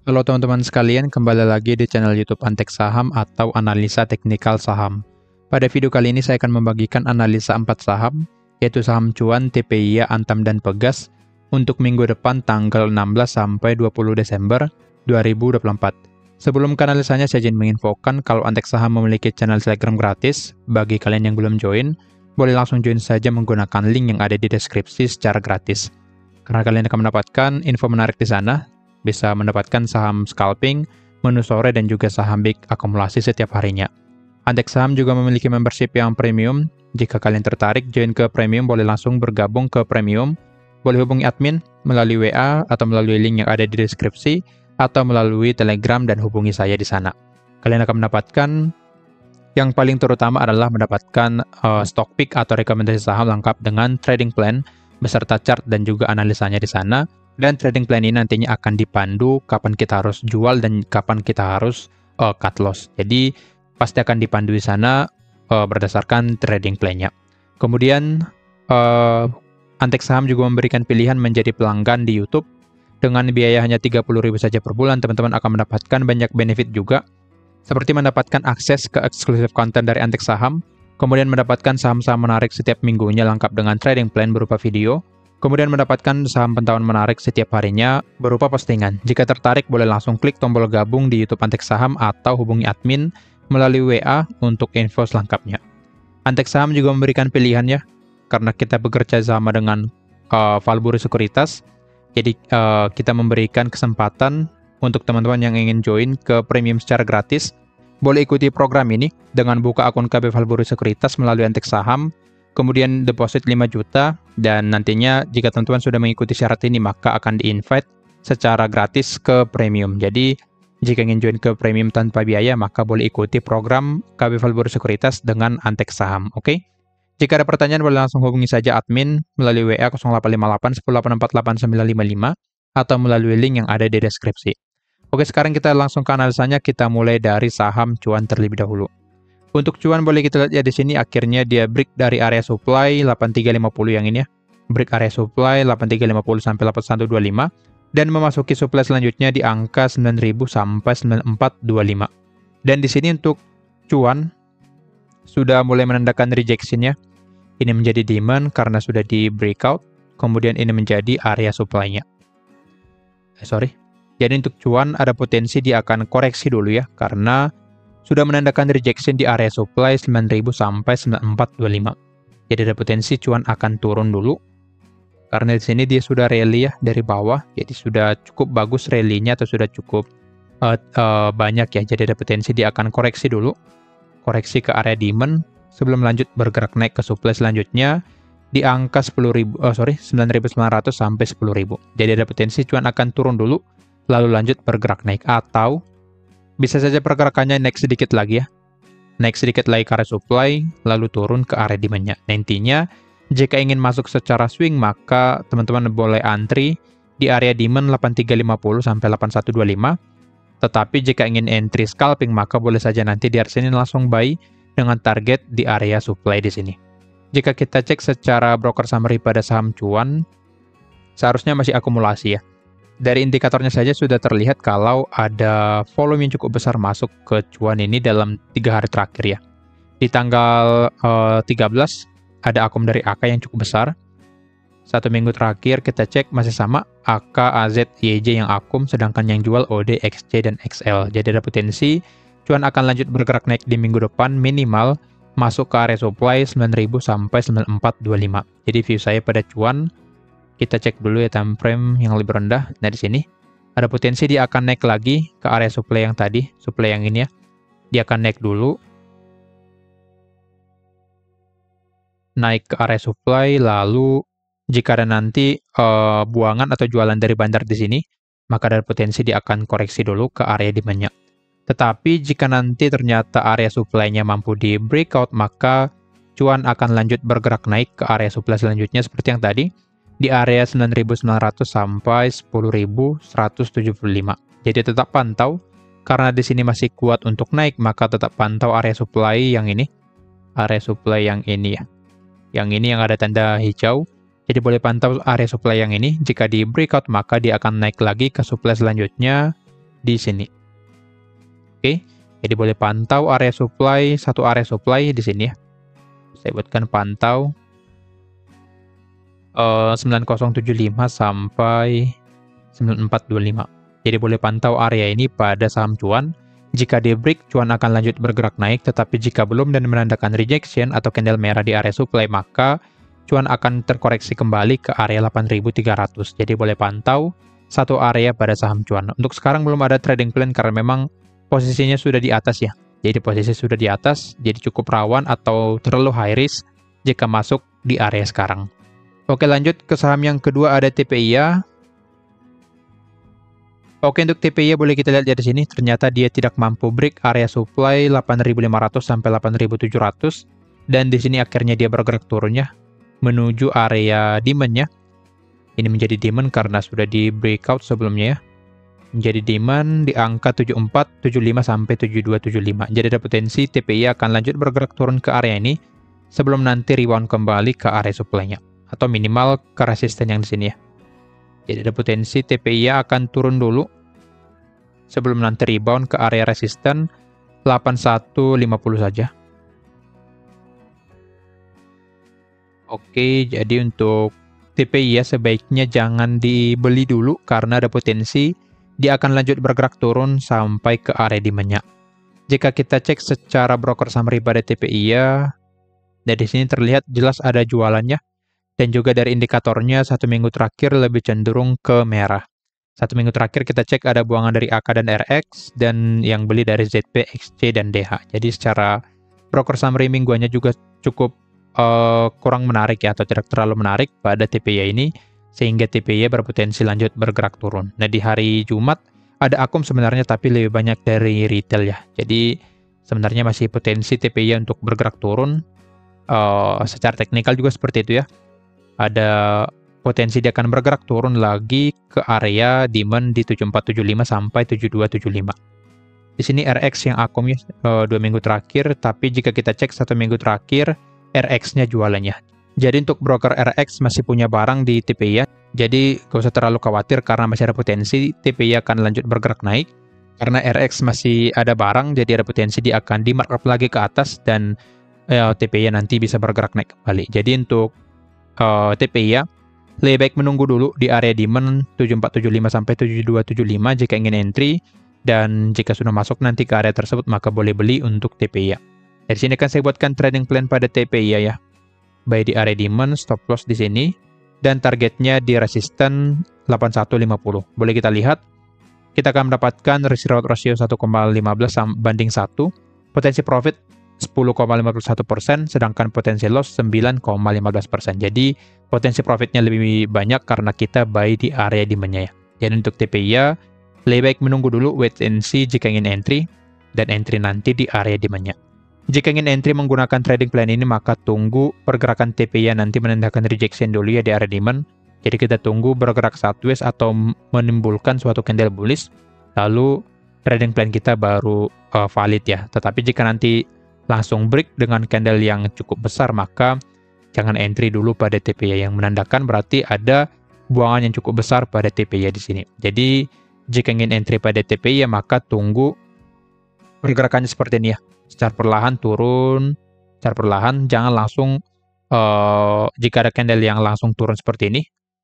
Halo teman-teman sekalian, kembali lagi di channel YouTube Antek Saham atau Analisa Teknikal Saham. Pada video kali ini saya akan membagikan analisa 4 saham, yaitu saham cuan, TPIA, Antam, dan Pegas untuk minggu depan tanggal 16 sampai 20 Desember 2024. Sebelum ke analisanya, saya izin menginfokan kalau Antek Saham memiliki channel Telegram gratis. Bagi kalian yang belum join, boleh langsung join saja menggunakan link yang ada di deskripsi secara gratis. Karena kalian akan mendapatkan info menarik di sana, bisa mendapatkan saham scalping, menu sore, dan juga saham big akumulasi setiap harinya. Antek Saham juga memiliki membership yang premium. Jika kalian tertarik join ke premium, boleh langsung bergabung ke premium. Boleh hubungi admin melalui WA atau melalui link yang ada di deskripsi, atau melalui Telegram dan hubungi saya di sana. Kalian akan mendapatkan yang paling terutama adalah mendapatkan stock pick atau rekomendasi saham lengkap dengan trading plan beserta chart dan juga analisanya di sana. Dan trading plan ini nantinya akan dipandu kapan kita harus jual dan kapan kita harus cut loss. Jadi pasti akan dipandu di sana berdasarkan trading plan-nya. Kemudian Antek Saham juga memberikan pilihan menjadi pelanggan di YouTube. Dengan biaya hanya 30.000 saja per bulan, teman-teman akan mendapatkan banyak benefit juga, seperti mendapatkan akses ke eksklusif konten dari Antek Saham, kemudian mendapatkan saham-saham menarik setiap minggunya lengkap dengan trading plan berupa video, kemudian mendapatkan saham pantauan menarik setiap harinya berupa postingan. Jika tertarik, boleh langsung klik tombol gabung di YouTube Antek Saham atau hubungi admin melalui WA untuk info selengkapnya. Antek Saham juga memberikan pilihannya, karena kita bekerja sama dengan Valburi Sekuritas, jadi kita memberikan kesempatan untuk teman-teman yang ingin join ke premium secara gratis. Boleh ikuti program ini dengan buka akun KB Valburi Sekuritas melalui Antek Saham, kemudian deposit 5 juta, dan nantinya jika teman-teman sudah mengikuti syarat ini, maka akan di-invite secara gratis ke premium. Jadi, jika ingin join ke premium tanpa biaya, maka boleh ikuti program KB Valburi Sekuritas dengan Antek Saham, oke? Jika ada pertanyaan, boleh langsung hubungi saja admin melalui WA 0858 1084 8955 atau melalui link yang ada di deskripsi. Oke, sekarang kita langsung ke analisanya. Kita mulai dari saham cuan terlebih dahulu. Untuk cuan boleh kita lihat ya di sini akhirnya dia break dari area supply 8350 yang ini ya. Break area supply 8350 sampai 8125 dan memasuki supply selanjutnya di angka 9000 sampai 9425. Dan di sini untuk cuan sudah mulai menandakan rejection-nya. Ini menjadi demand karena sudah di breakout, kemudian ini menjadi area supply-nya. Jadi untuk cuan ada potensi dia akan koreksi dulu ya, karena sudah menandakan rejection di area supply 9000 sampai 9425. Jadi ada potensi cuan akan turun dulu. Karena di sini dia sudah rally ya dari bawah, jadi sudah cukup bagus rally-nya atau sudah cukup banyak ya. Jadi ada potensi dia akan koreksi dulu. Koreksi ke area demand sebelum lanjut bergerak naik ke supply selanjutnya di angka 9.900 sampai 10.000. Jadi ada potensi cuan akan turun dulu lalu lanjut bergerak naik, atau bisa saja pergerakannya naik sedikit lagi ya. Naik sedikit lagi ke area supply lalu turun ke area demand-nya. Nah, intinya jika ingin masuk secara swing, maka teman-teman boleh antri di area demand 8350 sampai 8125. Tetapi jika ingin entry scalping, maka boleh saja nanti di area sini langsung buy dengan target di area supply di sini. Jika kita cek secara broker summary pada saham cuan, seharusnya masih akumulasi ya. Dari indikatornya saja sudah terlihat kalau ada volume yang cukup besar masuk ke cuan ini dalam 3 hari terakhir ya. Di tanggal 13 ada akum dari AK yang cukup besar. 1 minggu terakhir kita cek masih sama, AK, AZ, YJ yang akum, sedangkan yang jual OD, XC, dan XL. Jadi ada potensi cuan akan lanjut bergerak naik di minggu depan, minimal masuk ke area supply 9000 sampai 9425. Jadi view saya pada cuan, kita cek dulu ya time frame yang lebih rendah. Nah, di sini ada potensi dia akan naik lagi ke area supply yang tadi, supply yang ini ya. Dia akan naik dulu. Naik ke area supply, lalu jika ada nanti buangan atau jualan dari bandar di sini, maka ada potensi dia akan koreksi dulu ke area demand-nya. Tetapi jika nanti ternyata area supply-nya mampu di breakout, maka cuan akan lanjut bergerak naik ke area supply selanjutnya seperti yang tadi, di area 9.900 sampai 10.175. Jadi tetap pantau, karena di sini masih kuat untuk naik, maka tetap pantau area supply yang ini. Area supply yang ini ya. Yang ini yang ada tanda hijau. Jadi boleh pantau area supply yang ini. Jika di breakout, maka dia akan naik lagi ke supply selanjutnya di sini. Oke, jadi boleh pantau area supply, satu area supply di sini ya. Saya buatkan pantau 9075 sampai 9425. Jadi boleh pantau area ini pada saham cuan. Jika di break, cuan akan lanjut bergerak naik, tetapi jika belum dan menandakan rejection atau candle merah di area supply, maka cuan akan terkoreksi kembali ke area 8300. Jadi boleh pantau satu area pada saham cuan. Untuk sekarang belum ada trading plan karena memang posisinya sudah di atas ya. Jadi posisi sudah di atas, jadi cukup rawan atau terlalu high risk jika masuk di area sekarang. Oke, lanjut ke saham yang kedua ada TPIA. Oke, untuk TPIA boleh kita lihat di sini, ternyata dia tidak mampu break area supply 8.500 sampai 8.700, dan di sini akhirnya dia bergerak turunnya menuju area demand-nya. Ini menjadi demand karena sudah di breakout sebelumnya ya. Menjadi demand di angka 7475 sampai 7275. Jadi ada potensi TPIA akan lanjut bergerak turun ke area ini sebelum nanti rebound kembali ke area supply-nya atau minimal ke resisten yang di sini ya. Jadi ada potensi TPIA akan turun dulu sebelum nanti rebound ke area resisten 8150 saja. Oke, jadi untuk TPIA sebaiknya jangan dibeli dulu karena ada potensi dia akan lanjut bergerak turun sampai ke area demand-nya. Jika kita cek secara broker summary pada TPIA, dari sini terlihat jelas ada jualannya. Dan juga dari indikatornya, 1 minggu terakhir lebih cenderung ke merah. 1 minggu terakhir kita cek ada buangan dari AK dan RX, dan yang beli dari ZP, XC, dan DH. Jadi secara broker summary mingguannya juga cukup kurang menarik ya, atau tidak terlalu menarik pada TPIA ini, sehingga TPIA berpotensi lanjut bergerak turun. Nah, di hari Jumat ada akum sebenarnya, tapi lebih banyak dari retail ya. Jadi sebenarnya masih potensi TPIA untuk bergerak turun. Secara teknikal juga seperti itu ya. Ada potensi dia akan bergerak turun lagi ke area demand di 7475 sampai 7275. Di sini RX yang akum ya 2 minggu terakhir, tapi jika kita cek 1 minggu terakhir, RX-nya jualannya. Jadi untuk broker RX masih punya barang di TPIA, jadi gak usah terlalu khawatir karena masih ada potensi TPIA akan lanjut bergerak naik. Karena RX masih ada barang, jadi ada potensi dia akan di markup lagi ke atas dan TPIA nanti bisa bergerak naik kembali. Jadi untuk TPIA lebih baik menunggu dulu di area demand 7475 sampai 7275 jika ingin entry, dan jika sudah masuk nanti ke area tersebut maka boleh beli untuk TPIA. Dari sini kan saya buatkan trading plan pada TPIA ya. Baik di area demand, stop loss di sini, dan targetnya di resisten 8150. Boleh kita lihat, kita akan mendapatkan risk reward ratio 1,15 banding 1, potensi profit 10,51%, sedangkan potensi loss 9,15%. Jadi potensi profitnya lebih banyak karena kita buy di area demand-nya ya. Jadi untuk TPIA, lebih baik menunggu dulu, wait and see jika ingin entry, dan entry nanti di area demand-nya. Jika ingin entry menggunakan trading plan ini, maka tunggu pergerakan TPIA nanti menandakan rejection dulu ya di area demand. Jadi kita tunggu bergerak sideways atau menimbulkan suatu candle bullish, lalu trading plan kita baru valid ya. Tetapi jika nanti langsung break dengan candle yang cukup besar, maka jangan entry dulu pada TPIA, yang menandakan berarti ada buangan yang cukup besar pada TPIA di sini. Jadi jika ingin entry pada TPIA, maka tunggu pergerakannya seperti ini ya. Secara perlahan turun, secara perlahan, jangan langsung jika ada candle yang langsung turun seperti ini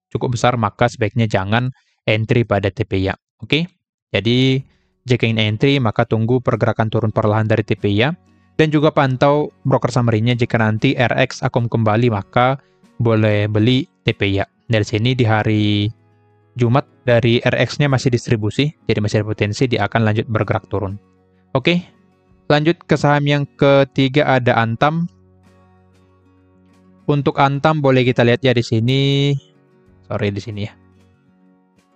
cukup besar, maka sebaiknya jangan entry pada TPIA. Oke? Jadi jika ingin entry, maka tunggu pergerakan turun perlahan dari TPIA, dan juga pantau broker summary-nya. Jika nanti RX akum kembali, maka boleh beli TPIA. Dari sini di hari Jumat dari RX-nya masih distribusi, jadi masih ada potensi dia akan lanjut bergerak turun. Oke, lanjut ke saham yang ketiga ada Antam. Untuk Antam boleh kita lihat ya di sini. Di sini ya.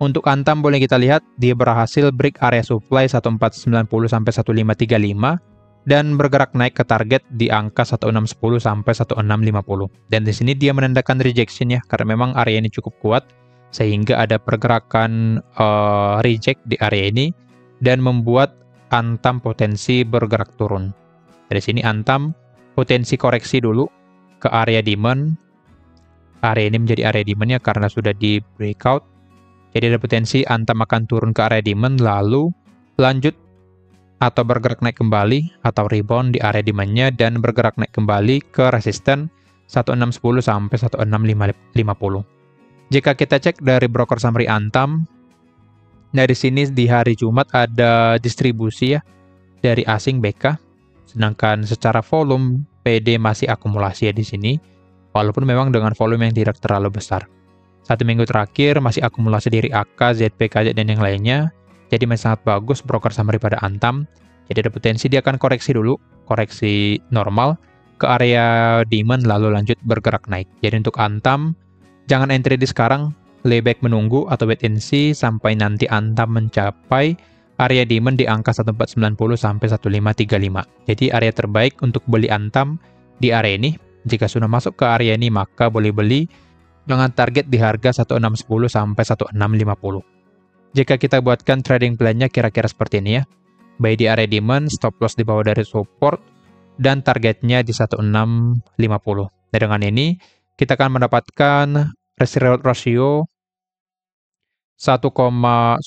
Untuk Antam boleh kita lihat dia berhasil break area supply 1490 sampai 1535 dan bergerak naik ke target di angka 1610 sampai 1650. Dan di sini dia menandakan rejection ya, karena memang area ini cukup kuat sehingga ada pergerakan reject di area ini dan membuat Antam potensi bergerak turun. Dari sini Antam potensi koreksi dulu ke area demand. Area ini menjadi area demand ya karena sudah di breakout. Jadi ada potensi Antam akan turun ke area demand lalu lanjut atau bergerak naik kembali atau rebound di area demand-nya dan bergerak naik kembali ke resisten 1610 sampai 1650. Jika kita cek dari broker summary Antam, dari sini di hari Jumat ada distribusi ya dari asing BK, sedangkan secara volume PD masih akumulasi ya di sini, walaupun memang dengan volume yang tidak terlalu besar. 1 minggu terakhir masih akumulasi dari AK, ZP, KZ, dan yang lainnya. Jadi masih sangat bagus broker summary pada Antam. Jadi ada potensi dia akan koreksi dulu, koreksi normal ke area demand lalu lanjut bergerak naik. Jadi untuk Antam, jangan entry di sekarang, layback menunggu atau wait and see sampai nanti Antam mencapai area demand di angka 1490 sampai 1535. Jadi area terbaik untuk beli Antam di area ini. Jika sudah masuk ke area ini maka boleh beli dengan target di harga 1610 sampai 1650. Jika kita buatkan trading plan-nya kira-kira seperti ini ya. Buy di area demand, stop loss di bawah dari support, dan targetnya di 1650. Nah, dengan ini, kita akan mendapatkan risk reward ratio 1,07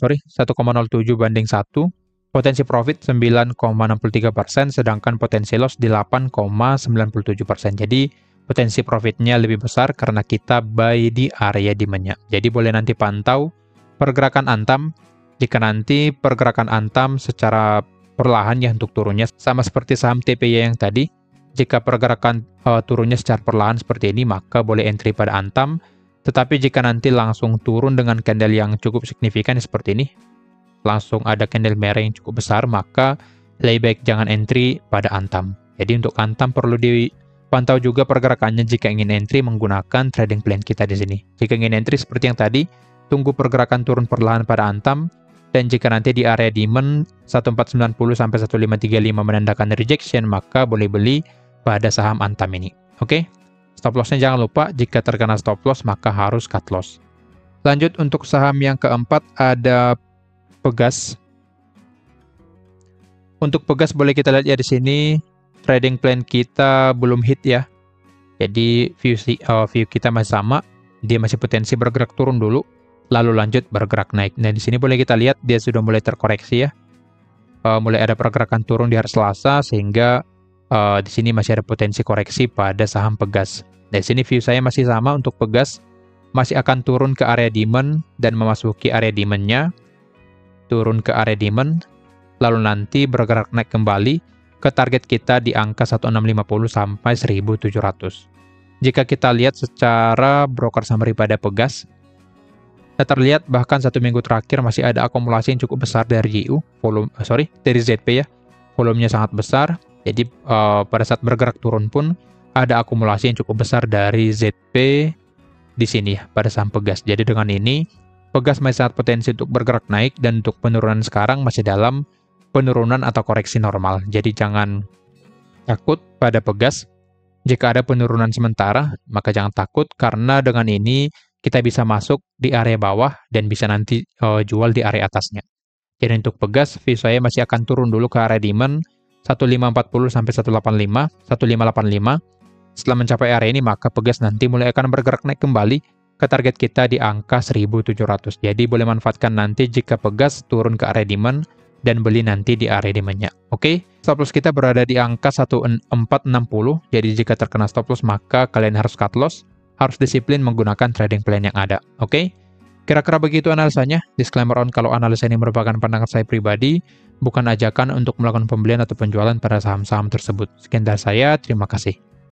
banding 1, potensi profit 9,63%, sedangkan potensi loss di 8,97%. Jadi, potensi profitnya lebih besar karena kita buy di area demand-nya. Jadi, boleh nanti pantau pergerakan Antam. Jika nanti pergerakan Antam secara perlahan ya untuk turunnya, sama seperti saham TPY yang tadi, jika pergerakan turunnya secara perlahan seperti ini, maka boleh entry pada Antam. Tetapi jika nanti langsung turun dengan candle yang cukup signifikan seperti ini, langsung ada candle merah yang cukup besar, maka layback jangan entry pada Antam. Jadi untuk Antam perlu dipantau juga pergerakannya jika ingin entry menggunakan trading plan kita di sini. Jika ingin entry seperti yang tadi, tunggu pergerakan turun perlahan pada Antam, dan jika nanti di area demand 1490 sampai 1535 menandakan rejection, maka boleh beli pada saham Antam ini. Oke? Stop loss-nya jangan lupa, jika terkena stop loss maka harus cut loss. Lanjut untuk saham yang keempat ada Pegas. Untuk Pegas boleh kita lihat ya di sini trading plan kita belum hit ya. Jadi view kita masih sama, dia masih potensi bergerak turun dulu, lalu lanjut bergerak naik. Nah, di sini boleh kita lihat dia sudah mulai terkoreksi ya. Mulai ada pergerakan turun di hari Selasa sehingga di sini masih ada potensi koreksi pada saham Pegas. Di sini view saya masih sama untuk Pegas, masih akan turun ke area demand dan memasuki area demand-nya, turun ke area demand, lalu nanti bergerak naik kembali ke target kita di angka 1650 sampai 1700. Jika kita lihat secara broker summary pada Pegas, terlihat bahkan 1 minggu terakhir masih ada akumulasi yang cukup besar dari dari ZP ya. Volumenya sangat besar. Jadi pada saat bergerak turun pun ada akumulasi yang cukup besar dari ZP di sini ya pada saham Pegas. Jadi dengan ini Pegas masih sangat potensi untuk bergerak naik dan untuk penurunan sekarang masih dalam penurunan atau koreksi normal. Jadi jangan takut pada Pegas. Jika ada penurunan sementara, maka jangan takut karena dengan ini kita bisa masuk di area bawah dan bisa nanti jual di area atasnya. Jadi untuk Pegas, view saya masih akan turun dulu ke area demand 1540 sampai 1585. Setelah mencapai area ini, maka Pegas nanti mulai akan bergerak naik kembali ke target kita di angka 1700. Jadi boleh manfaatkan nanti jika Pegas turun ke area demand dan beli nanti di area demand-nya. Oke, stop loss kita berada di angka 1460. Jadi jika terkena stop loss, maka kalian harus cut loss. Harus disiplin menggunakan trading plan yang ada. Oke? Kira-kira begitu analisanya. Disclaimer on kalau analisa ini merupakan pandangan saya pribadi, bukan ajakan untuk melakukan pembelian atau penjualan pada saham-saham tersebut. Sekian dari saya, terima kasih.